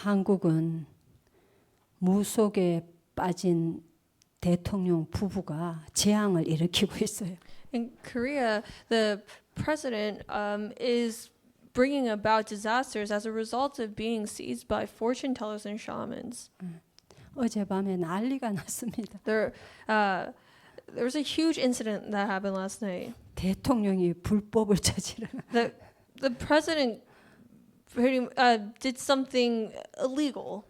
한국은 무속에 빠진 대통령 부부가 재앙을 일으키고 있어요. In Korea, the president is bringing about disasters as a result of being seized by fortune tellers and shamans. 어젯밤에 난리가 났습니다. There was a huge incident that happened last night. 대통령이 불법을 저지르. The president did something illegal.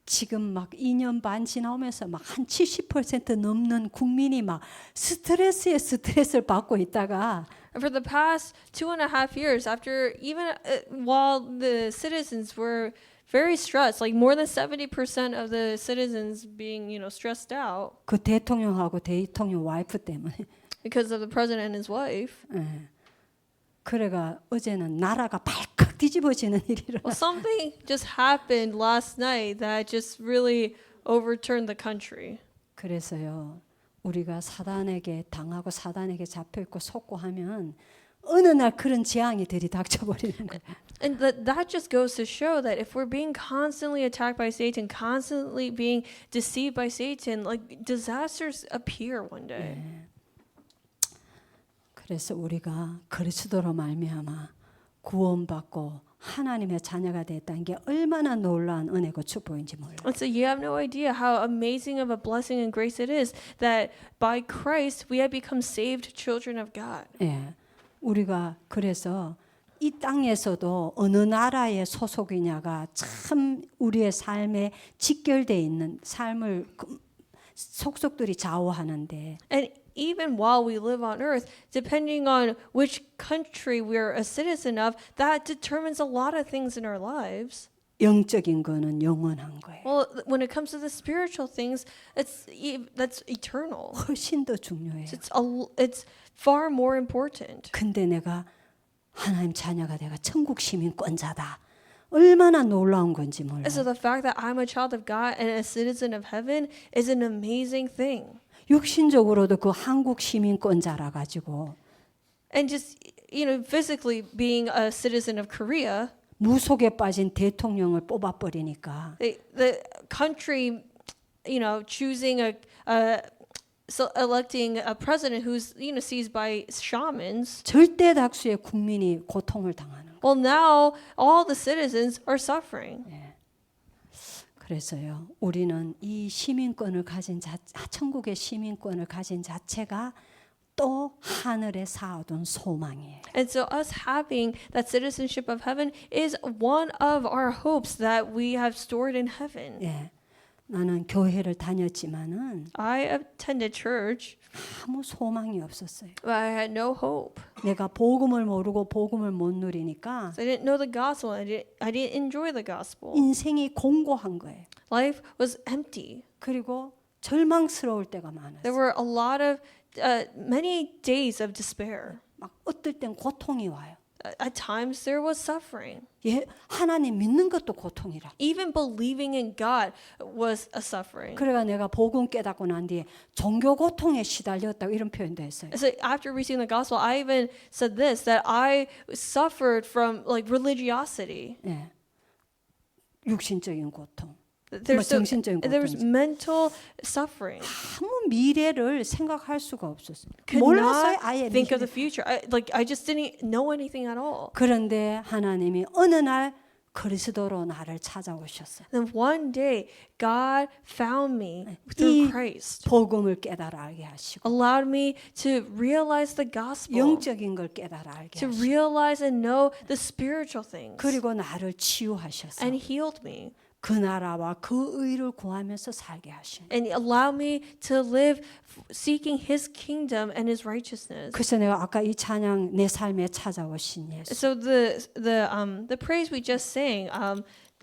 지금 막 2년 반 지나오면서 막 한 70% 넘는 국민이 막 스트레스에 스트레스를 받고 있다가 And for the past 2.5 years, after even while the citizens were very stressed, like more than 70% of the citizens being, stressed out 그 대통령하고 대통령 와이프 때문에 because of the president and his wife. 그래가 어제는 나라가 발칵 뒤집어지는 일이 일어나. Well, something just happened last night that just really overturned the country. 그래서요. 우리가 사단에게 당하고 사단에게 잡혀 있고 속고 하면 어느 날 그런 재앙이 들이닥쳐 버리는 거예요. And that just goes to show that if we're being constantly attacked by Satan, constantly being deceived by Satan, like disasters appear one day. 그래서 우리가 그리스도로 말미암아 구원받고 하나님의 자녀가 됐다는 게 얼마나 놀라운 은혜고 축복인지 몰라요. And so you have no idea how amazing of a blessing and grace it is that by Christ we have become saved children of God. 예, 우리가 그래서 이 땅에서도 어느 나라의 소속이냐가 참 우리의 삶에 직결되어 있는 삶을 속속들이 좌우하는데. And even while we live on earth, depending on which country we're a citizen of, that determines a lot of things in our lives. 영적인 거는 영원한 거예요. Well, when it comes to the spiritual things, that's eternal. 훨씬 더 중요해요. It's far more important. 근데 내가 하나님 자녀가 내가 천국 시민권자다. 얼마나 놀라운 건지 몰라요. And so the fact that I'm a child of God and a citizen of heaven is an amazing thing. 육신적으로도 그 한국 시민권자라 가지고 And just physically being a citizen of Korea, 무속에 빠진 대통령을 뽑아버리니까 the country, choosing electing a president who's seized by shamans. 절대 다수의 국민이 고통을 당하는 거예요. Well, now all the citizens are suffering. 그래서요, 우리는 이 시민권을 가진 천국의 시민권을 가진 자체가 또 하늘에 쌓아둔 소망이에요. And so us having that citizenship of heaven is one of our hopes that we have stored in heaven. 예, 나는 교회를 다녔지만은 I attended church, 아무 소망이 없었어요. but I had no hope. 내가 복음을 모르고 복음을 못 누리니까 I didn't know the gospel. I didn't enjoy the gospel. 인생이 공고한 거예요. Life was empty. 그리고 절망스러울 때가 많았어요. There were a lot of many days of despair. 막 어떨 땐 고통이 와요. At times there was suffering. 예, 하나님 믿는 것도 고통이라. Even believing in God was a suffering. 그래가 내가 복음 깨닫고 난 뒤에 종교 고통에 시달렸다고 이런 표현도 했어요. So after receiving the gospel, I even said this, that I suffered from like religiosity. 예, 육신적인 고통. There's 정신적인 there was 고통이죠. mental suffering. 아무 미래를 생각할 수가 없었어요. Could 몰랐어요, not 아예 think of 미래. the future. I just didn't know anything at all. 그런데 하나님이 어느 날 그리스도로 나를 찾아오셨어요. Then one day, God found me 이 through Christ, 복음을 깨달아 알게 하시고 allowed me to realize the gospel, 영적인 걸 깨달아 알게 to 하시고 realize and know the spiritual things, 그리고 나를 치유하셨어요. and healed me. 그 나라와 그 의를 구하면서 살게 하신. And allow me to live seeking His kingdom and His righteousness. 그래서 내가 아까 이 찬양 내 삶에 찾아오신 예수. So the praise we just sang,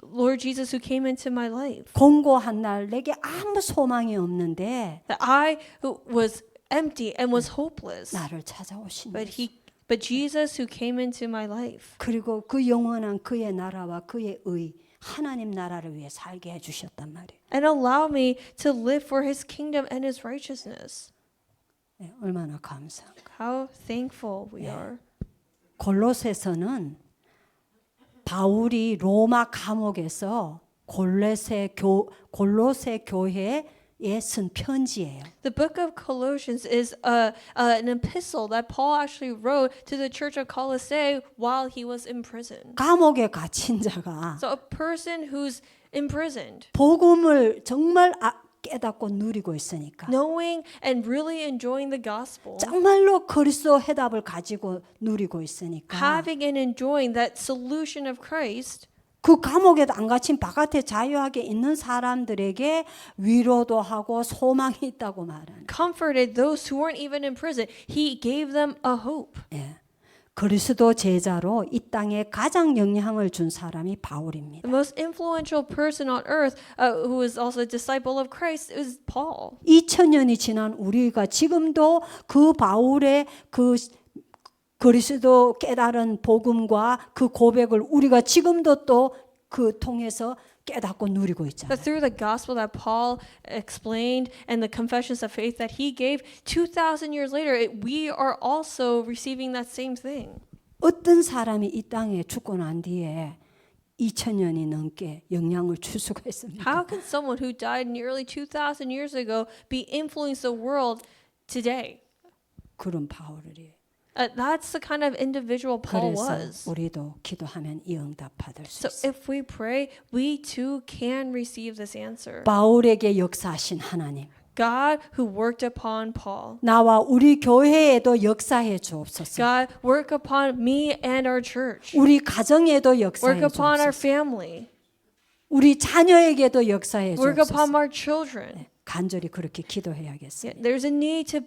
Lord Jesus who came into my life, 공고한 날 내게 아무 소망이 없는데 that I who was empty and was hopeless, 나를 찾아오신 예수. but Jesus who came into my life. 그리고 그 영원한 그의 나라와 그의 의 하나님 나라를 위해 살게 해주셨단 말이에요. And allow me to live for His kingdom and His righteousness. 네, 얼마나 감사한가. How thankful we are. 골로새서는 바울이 로마 감옥에서 골로새 교회에 쓴 편지예요. The book of Colossians is an epistle that Paul actually wrote to the church of Colossae while he was in prison. 감옥에 갇힌 자가 So a person who's imprisoned, 복음을 정말 깨닫고 누리고 있으니까 knowing and really enjoying the gospel, 정말로 그리스도 해답을 가지고 누리고 있으니까 having and enjoying that solution of Christ, 그 감옥에도 안 갇힌 바깥에 자유하게 있는 사람들에게 위로도 하고 소망이 있다고 말하는. comforted those who weren't even in prison. He gave them a hope. 예. 그리스도 제자로 이 땅에 가장 영향을 준 사람이 바울입니다. The most influential person on earth who is also a disciple of Christ is Paul. 2000년이 지난 우리가 지금도 그 바울의 그 그리스도 깨달은 복음과 그 고백을 우리가 지금도 또 그 통해서 깨닫고 누리고 있잖아요. But through the gospel that Paul explained and the confessions of faith that he gave, 2,000 years later, we are also receiving that same thing. 어떤 사람이 이 땅에 죽고 난 뒤에 2000년이 넘게 영향을 줄 수가 있습니까? How can someone who died nearly 2,000 years ago be influence the world today? 그런 바울이에요. That's the kind of individual Paul 그래서 was. 우리도 기도하면 이 응답 받을 수 So 있어요. if we pray, we too can receive this answer. 바울에게 역사하신 하나님, God who worked upon Paul. 나와 우리 교회에도 역사해 주옵소서. God work upon me and our church. 우리 가정에도 Work 역사해 upon our 주옵소서. family. 우리 자녀에게도 역사해 Work upon 주옵소서. our children. 간절히 그렇게 Yeah, 기도해야겠습니다. there's a need to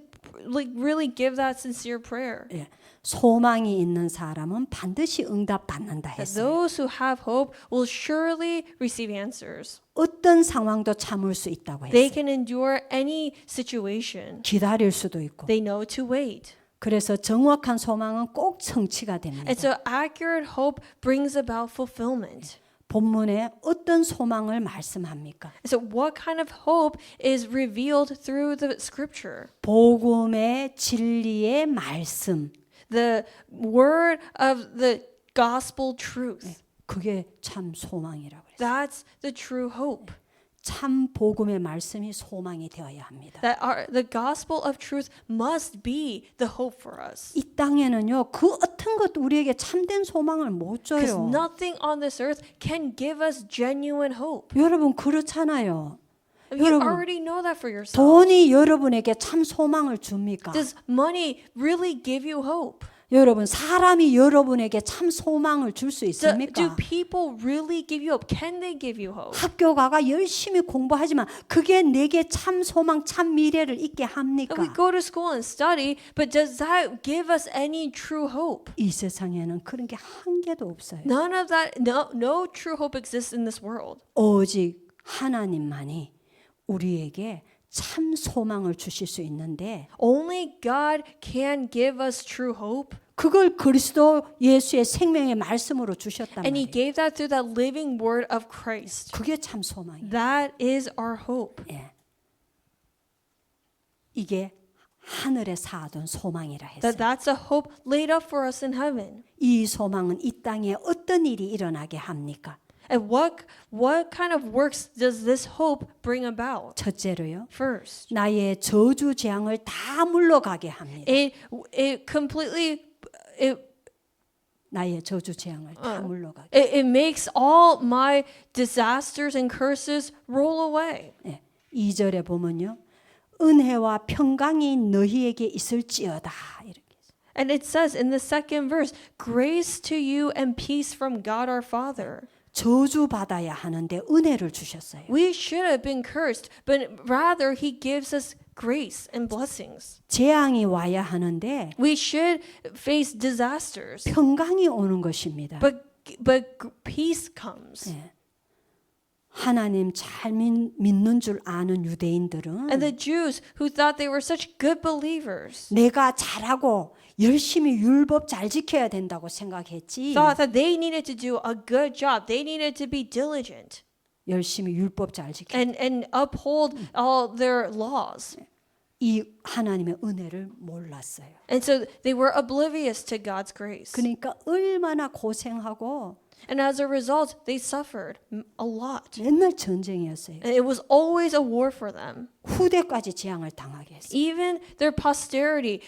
really give that sincere prayer. 예. 소망이 있는 사람은 반드시 응답 받는다 That 했어요. those who have hope will surely receive answers. 어떤 상황도 참을 수 있다고 They 했어요. can endure any situation. 기다릴 수도 있고. They know to wait. 그래서 정확한 소망은 꼭 성취가 됩니다. And so accurate hope brings about fulfillment. 본문에 어떤 소망을 말씀합니까? So what kind of hope is revealed through the scripture? 복음의 진리의 말씀. The word of the gospel truth. 그게 참 소망이라고 그랬어요. That's the true hope. 참 복음의 말씀이 소망이 되어야 합니다. That the gospel of truth must be the hope for us. 이 땅에는요, 그 어떤 것도 우리에게 참된 소망을 못 Because 줘요. nothing on this earth can give us genuine hope. 여러분 그렇잖아요. You 여러분, already know that for yourself. 돈이 여러분에게 참 소망을 줍니까? Does money really give you hope? 여러분 사람이 여러분에게 참 소망을 줄 수 Do 있습니까? people really give you hope? Can they give you hope? 학교 가가 열심히 공부하지만 그게 내게 참 소망, 참 미래를 있게 합니까? We go to school and study, but does that give us any true hope? 이 세상에는 그런 게 한 개도 없어요. None of that, no true hope exists in this world. 오직 하나님만이 우리에게 참 소망을 주실 수 있는데 Only God can give us true hope. 그걸 그리스도 예수의 생명의 말씀으로 주셨단 And He 말이에요. gave that through that living word of Christ. 그게 참 소망이에요. That is our hope. 예. 이게 하늘에 쌓아둔 소망이라 했어요. That's a hope laid up for us in heaven. 이 소망은 이 땅에 어떤 일이 일어나게 합니까? And what kind of works does this hope bring about? 첫째로요. First, 나의 저주 재앙을 다 물러가게 합니다. it completely 나의 저주 재앙을 다 물러가게. it makes all my disasters and curses roll away. 예. 2절에 보면요. 은혜와 평강이 너희에게 있을지어다. 이렇게. And it says in the second verse, grace to you and peace from God our Father. 저주 받아야 하는데 은혜를 주셨어요. We should have been cursed, but rather He gives us grace and blessings. 재앙이 와야 하는데 We should face disasters, 평강이 오는 것입니다. but peace comes. 예. 하나님 잘 믿는 줄 아는 유대인들은 And the Jews who thought they were such good believers 내가 잘하고 열심히 율법 잘 지켜야 된다고 생각했지. thought that they needed to do a good job. They needed to be diligent 열심히 율법 잘 지켜. and uphold all their laws. 이 하나님의 은혜를 몰랐어요. And so they were oblivious to God's grace. 그러니까 얼마나 고생하고 And as a result, they suffered a lot. 맨날 전쟁이었어요. And it was always a war for them. 후대까지 재앙을 당하게 했어요. Even their posterity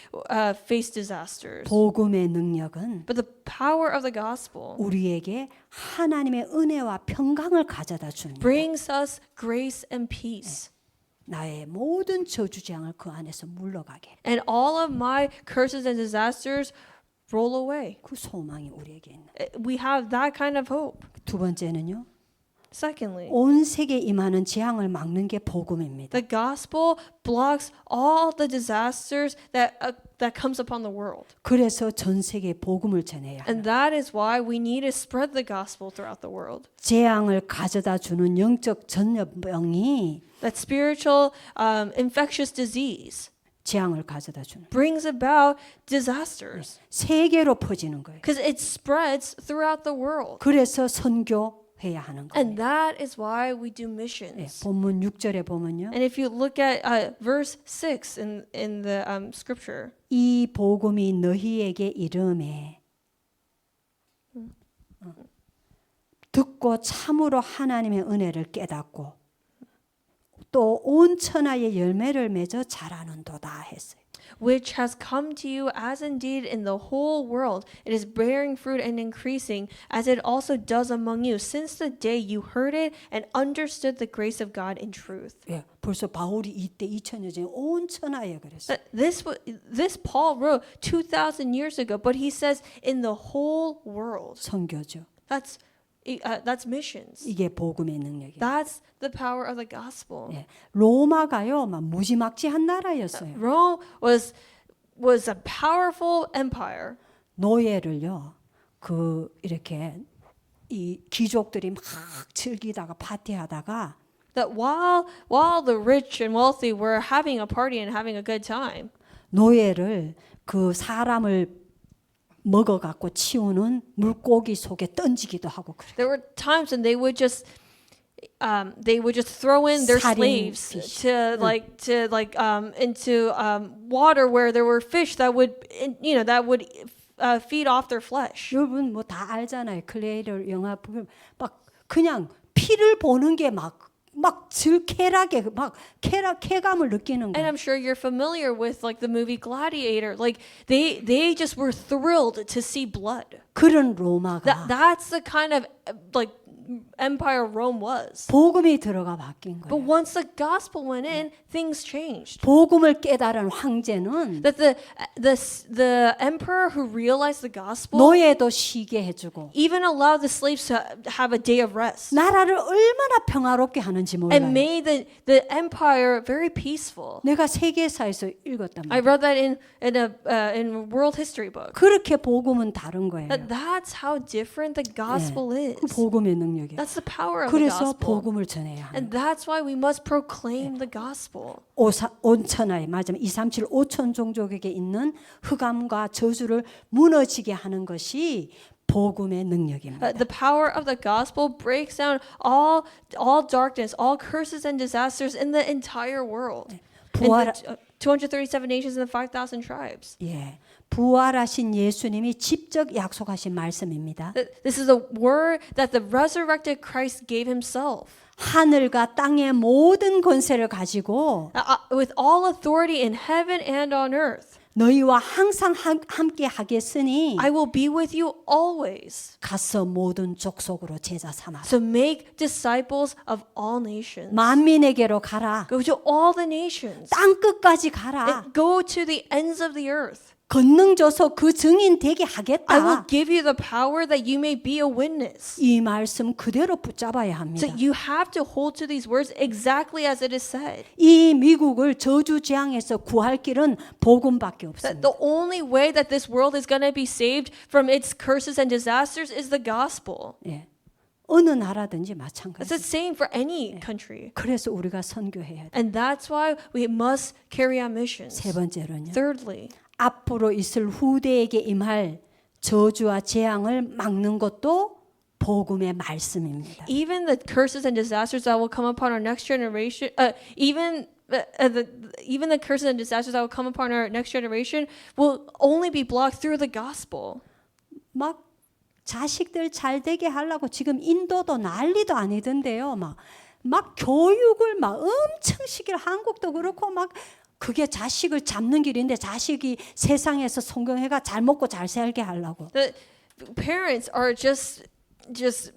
faced disasters. 복음의 능력은 But the power of the gospel 우리에게 하나님의 은혜와 평강을 가져다 줍니다. brings us grace and peace. 나의 모든 저주 재앙을 그 안에서 물러가게. And all of my curses and disasters roll away. 그 소망이 우리에게 있는. We have that kind of hope. 두 번째는요. Secondly, 온 세계에 임하는 재앙을 막는 게 복음입니다. the gospel blocks all the disasters that comes upon the world. 그래서 전 세계에 복음을 전해야 And 합니다. that is why we need to spread the gospel throughout the world. 재앙을 가져다 주는 영적 전염병이 That spiritual infectious disease 재앙을 가져다 주는 brings about disasters 세계로 퍼지는 거예요. because it spreads throughout the world. 그래서 선교해야 하는 거예요. And that is why we do 예, missions. 본문 6절에 보면요. And if you look at verse 6 in the scripture, 이 복음이 너희에게 이름에 듣고 참으로 하나님의 은혜를 깨닫고 또 온 천하의 열매를 맺어 자라는도다 했어요. which has come to you as indeed in the whole world it is bearing fruit and increasing, as it also does among you, since the day you heard it and understood the grace of God in truth. 예, 벌써 바울이 이때 2000년 전에 온 천하에 그랬어요. This Paul wrote 2,000 years ago, but he says in the whole world. 선교죠. That's missions. 이게 복음의 능력이에요. That's the power of the gospel. 예, 로마가요, 막 무지막지한 나라였어요. Rome was a powerful empire. 노예를요, 그 이렇게 이 귀족들이 막 즐기다가 파티하다가 That while the rich and wealthy were having a party and having a good time, 노예를 그 사람을 먹어갖고 치우는 물고기 속에 던지기도 하고 그래요. there were times when they would just throw in their 살인 slaves fish. into water where there were fish that would feed off their flesh. 여러분 뭐 다 알잖아요. 클레이를 영화 보면 막 그냥 피를 보는 게 막 쾌락에 막 쾌감을 느끼는 And 거예요. I'm sure you're familiar with like the movie Gladiator. Like they just were thrilled to see blood. 그런 로마가 That's the kind of like empire Rome was. 복음이 들어가 바뀐 But 거예요. once the gospel went in, things changed. 복음을 깨달은 황제는 That the emperor who realized the gospel 노예도 쉬게 해주고 even allowed the slaves to have a day of rest 나라를 얼마나 평화롭게 하는지 몰라요. and made the empire very peaceful. 내가 세계사에서 읽었단 I 말이에요. read that in a world history book. 그렇게 복음은 다른 거예요. That's how different the gospel is. 그 복음의 능력이에요. That's the power of the 그래서 gospel. 복음을 전해야 하는 And that's why we must proclaim the gospel. 온 천하에 맞으면 237 5천 종족에게 있는 흑암과 저주를 무너지게 하는 것이 복음의 능력입니다. The power of the gospel breaks down all darkness, all curses and disasters in the entire world. In 부활, the 237 nations and the 5,000 tribes. 예, 부활하신 예수님이 직접 약속하신 말씀입니다. This is a word that the resurrected Christ gave himself. 하늘과 땅의 모든 권세를 가지고 With all authority in heaven and on earth. 너희와 항상 함께 하겠으니 I will be with you always. 가서 모든 족속으로 제자 삼아 So make disciples of all nations. 만민에게로 가라. Go to all the nations. 땅 끝까지 가라. And go to the ends of the earth. 권능 줘서 그 증인 되게 I will 하겠다. give you the power that you may be a witness. 이 말씀 그대로 붙잡아야 합니다. So you have to hold to these words exactly as it is said. 이 미국을 저주 재앙에서 구할 길은 복음밖에 That 없습니다. the only way that this world is going to be saved from its curses and disasters is the gospel. 예. 어느 나라든지 It's 마찬가지. the same for any country. 그래서 우리가 선교해야 돼. And that's why we must carry out missions. 세 번째로는요. Thirdly, 앞으로 있을 후대에게 임할 저주와 재앙을 막는 것도 복음의 말씀입니다. even the curses and disasters that will come upon our next generation, even Even the curses and disasters that will come upon our next generation will only be blocked through the gospel. 막 자식들 잘 되게 하려고 지금 인도도 난리도 아니던데요. 막 교육을 막 엄청 시키려 한국도 그렇고 막 그게 자식을 잡는 길인데 자식이 세상에서 성공해가 잘 먹고 잘 살게 하려고. The parents are just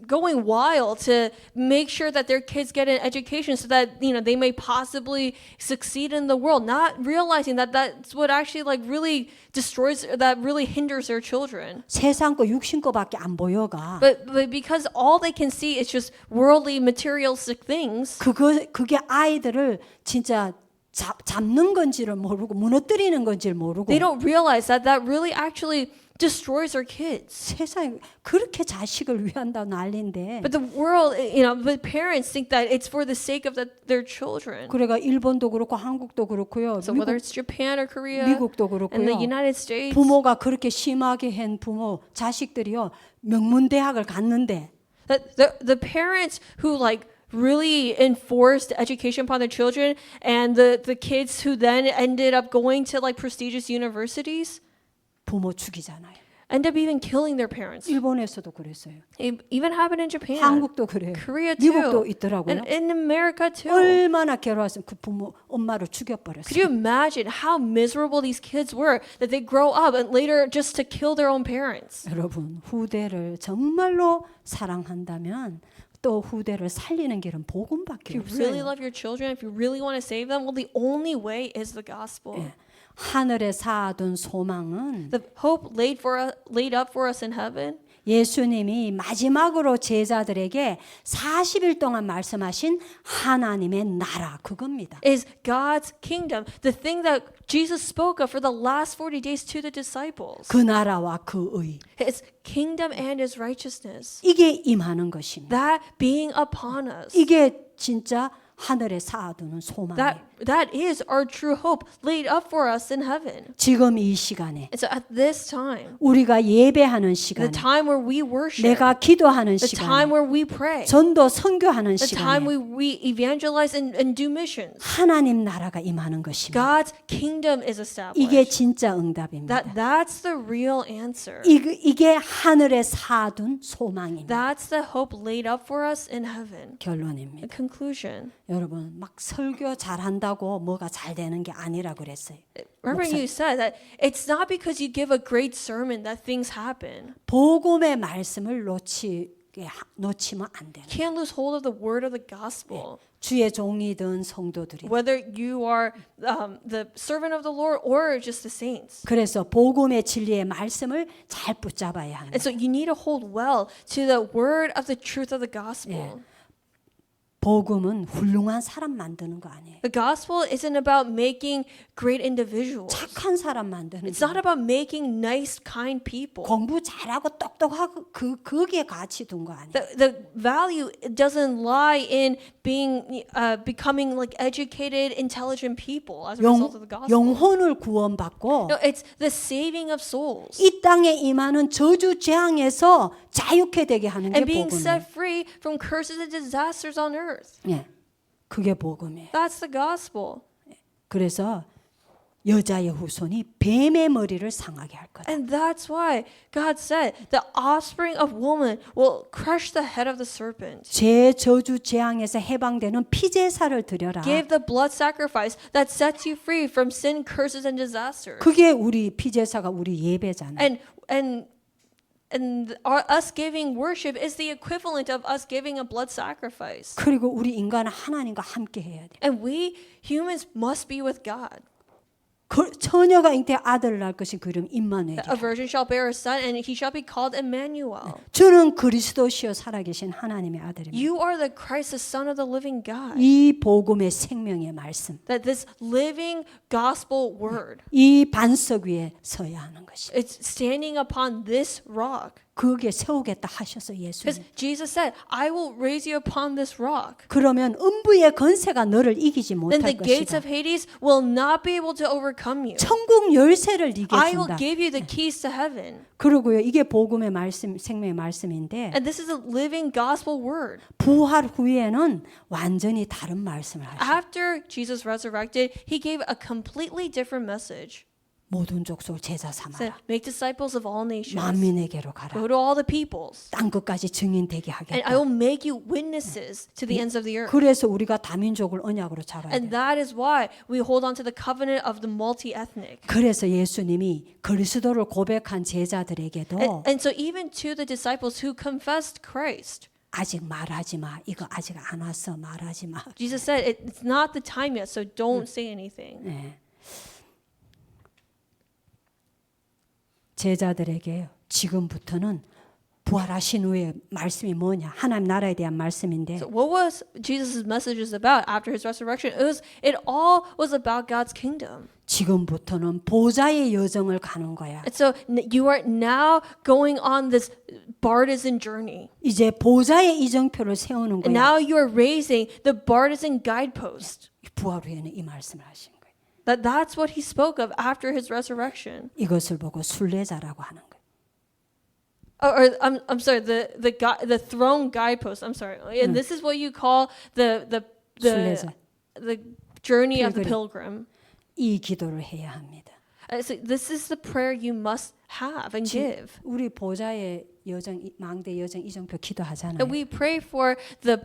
going wild to make sure that their kids get an education so that they may possibly succeed in the world, not realizing that that's what actually like really destroys, that really hinders their children. 세상 거 육신 거밖에 안 보여가. But because all they can see is just worldly materialistic things, 그게 아이들을 진짜 잡는 건지를 모르고 무너뜨리는 건지를 모르고. they don't realize that really actually destroys our kids. 세상에 그렇게 자식을 위한다 난리인데. But the world, but parents think that it's for the sake of their children. 그래가 일본도 그렇고 한국도 그렇고요. So whether it's Japan or Korea 미국도 and the 그렇고요. United States, 부모가 그렇게 심하게 한 부모 자식들이요 명문대학을 갔는데 that the parents who like really enforced education upon their children, and the kids who then ended up going to like prestigious universities, 부모 죽이잖아요. end up even killing their parents. 일본에서도 그랬어요. It even happened in Japan, 한국도 그래요. Korea too, 미국도 있더라고요. and in America too. 얼마나 괴로웠으면 그 부모 엄마를 죽여버렸어요. Could you imagine how miserable these kids were that they grow up and later just to kill their own parents? 여러분 후대를 정말로 사랑한다면 또 후대를 살리는 길은 복음밖에 If you really 없어요. love your children, if you really want to save them, well, the only way is the gospel. 예. 하늘에 쌓아둔 소망은 The hope laid up for us in heaven 예수님이 마지막으로 제자들에게 40일 동안 말씀하신 하나님의 나라 그겁니다. is God's kingdom, the thing that Jesus spoke of for the last 40 days to the disciples. 그 나라와 그 의. His kingdom and his righteousness. 이게 임하는 것입니다. That being upon us. 이게 진짜 하늘에 쌓아두는 소망이에요. That is our true hope laid up for us in heaven. 지금 이 시간에 And so at this time, 우리가 예배하는 the 시간에 time where we worship, 내가 기도하는 the time 시간에 where we pray, 전도 선교하는 the time 시간에 we evangelize and do missions, 하나님 나라가 임하는 것입니다. God's kingdom is 이게 established. 진짜 응답입니다. That's the real answer. 이게 하늘에 쌓아둔 소망입니다. That's the hope laid up for us in heaven. 결론입니다. The conclusion. 여러분 막 설교 잘한다고 뭐가 잘 되는 게 아니라 그랬어요. Remember you said that it's not because you give a great sermon that things happen. 복음의 말씀을 놓치면 안 돼요. You can't lose hold of the word of the gospel. 주의 종이든 성도들이. Whether you are the servant of the Lord or just the saints. 그래서 복음의 진리의 말씀을 잘 붙잡아야 합니다. And so you need to hold well to the word of the truth of the gospel. 복음은 훌륭한 사람 만드는 거 아니에요. The gospel isn't about making great individuals. 착한 사람 만드는 It's 거. not about making nice, kind people. 공부 잘하고 똑똑하고 그게 가치 둔 거 아니에요. The value doesn't lie in becoming like educated, intelligent people as a result of the gospel. 영혼을 구원받고 No, it's the saving of souls 이 땅에 임하는 저주 재앙에서 자유케 되게 하는 게 and being 복음이에요. set free from curses and disasters on earth. 예, 그게 복음이에요. That's the gospel. 그래서 여자의 후손이 뱀의 머리를 상하게 할 거다. And that's why God said the offspring of woman will crush the head of the serpent. 제 저주 재앙에서 해방되는 피제사를 드려라. Give the blood sacrifice that sets you free from sin, curses, and disasters. 그게 우리 피제사가 우리 예배잖아요. And us giving worship is the equivalent of us giving a blood sacrifice. 그리고 우리 인간은 하나님과 함께 해야 돼. And we humans must be with God. 처녀가 잉태 아들을 낳을 것인 그름 임마누엘. A virgin shall bear a son, and he shall be called Emmanuel. 주는 그리스도시요 살아계신 하나님의 아들입니다. You are the Christ, the Son of the living God. 이 복음의 생명의 말씀, That this living gospel word, 이 반석 위에 서야 하는 것이. it's standing upon this rock. 거기에 세우겠다 하셔서 Because 예수님. Jesus said, I will raise you upon this rock. 그러면 음부의 건세가 너를 이기지 Then the 못할 gates 것이다. of Hades will not be able to overcome you. 천국 열쇠를 네게 I will 준다. give you the keys to heaven. 그러고요. 이게 복음의 말씀, 생명의 말씀인데 And this is a living gospel word. 부활 후에는 완전히 다른 말씀을 하셔. After Jesus resurrected, he gave a completely different message. 모든 족속 제자 He 삼아라. said, make disciples of all nations. 만민에게로 가라. Go to all the peoples. 땅 끝까지 증인 되게 And I 하겠다. will make you witnesses to the ends of the earth. 그래서 우리가 다민족을 언약으로 잡아야 And 돼. that is why we hold on to the covenant of the multi-ethnic. 그래서 예수님이 그리스도를 고백한 제자들에게도 And so even to the disciples who confessed Christ, 아직 말하지 마. 이거 아직 안 왔어. 말하지 마. Jesus said, it's not the time yet, so don't say anything. 네. 제자들에게 지금부터는 부활하신 후에 말씀이 뭐냐? 하나님 나라에 대한 말씀인데 So what was Jesus' messages about after his resurrection? It all was about God's kingdom. 지금부터는 보좌의 여정을 가는 거야. And so you are now going on this partisan journey. 이제 보좌의 이정표를 세우는 And 거야. now you are raising the partisan guidepost. 부활 후에는 이 말씀을 하신 거예요. That's what he spoke of after his resurrection. 이것을 보고 순례자라고 하는 거예요. I'm sorry, the throne guidepost. I'm sorry, and this is what you call 순례자. the journey of the pilgrim. pilgrim. 이 기도를 해야 합니다. So this is the prayer you must have and give. 우리 보좌의 여정, 망대 여정 이정표 기도하잖아요. And we pray for the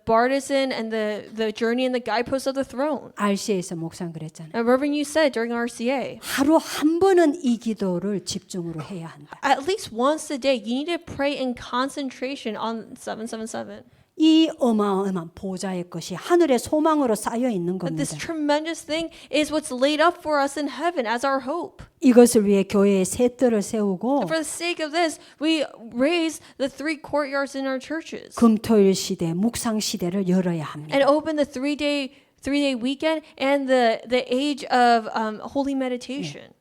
partisan and the journey and the guideposts of the throne. RCA에서 목사님 그랬잖아요. And Reverend, you said during RCA, 하루 한 번은 이 기도를 집중으로 해야 한다. at least once a day, you need to pray in concentration on 777. 이 어마어마한 보좌의 것이 하늘의 소망으로 쌓여 있는 But this 겁니다. tremendous thing is what's laid up for us in heaven as our hope. 이것을 위해 교회에 세 뜰을 세우고 And for the sake of this, we raise the 3 courtyards in our churches 금토일 시대, 묵상 시대를 열어야 합니다. and open the 3-day weekend and the age of holy meditation.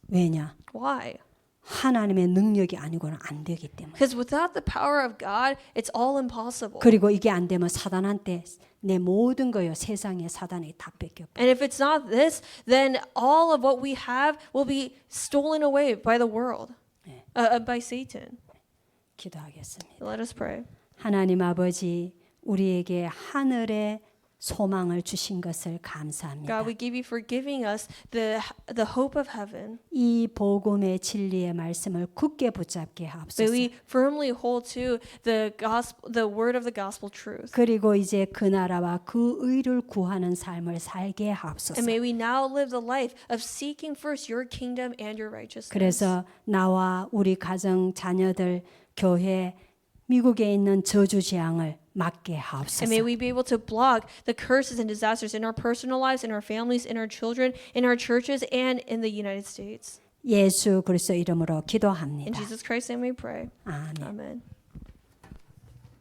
왜냐? Why? 하나님의 능력이 아니고는 안 되기 때문에. Because without the power of God, it's all impossible. 그리고 이게 안 되면 사단한테 내 모든 거요 세상에 사단이 다 뺏겨. And if it's not this, then all of what we have will be stolen away by the world, by Satan. 기도하겠습니다. Let us pray. 하나님 아버지, 우리에게 하늘의 소망을 주신 것을 감사합니다. God, we give you for giving us the hope of heaven. 이 복음의 진리의 말씀을 굳게 붙잡게 May 하옵소서. we firmly hold to the gospel, the word of the gospel truth. 그리고 이제 그 나라와 그 의를 구하는 삶을 살게 하옵소서. And may we now live the life of seeking first your kingdom and your righteousness. 그래서 나와 우리 가정, 자녀들, 교회, 미국에 있는 저주 재앙을 막게 And 하옵소서. may we be able to block the curses and disasters in our personal lives, in our families, in our children, in our churches, and in the United States. 예수 그리스도 이름으로 In 기도합니다. Jesus Christ's name we pray. 아멘. Amen.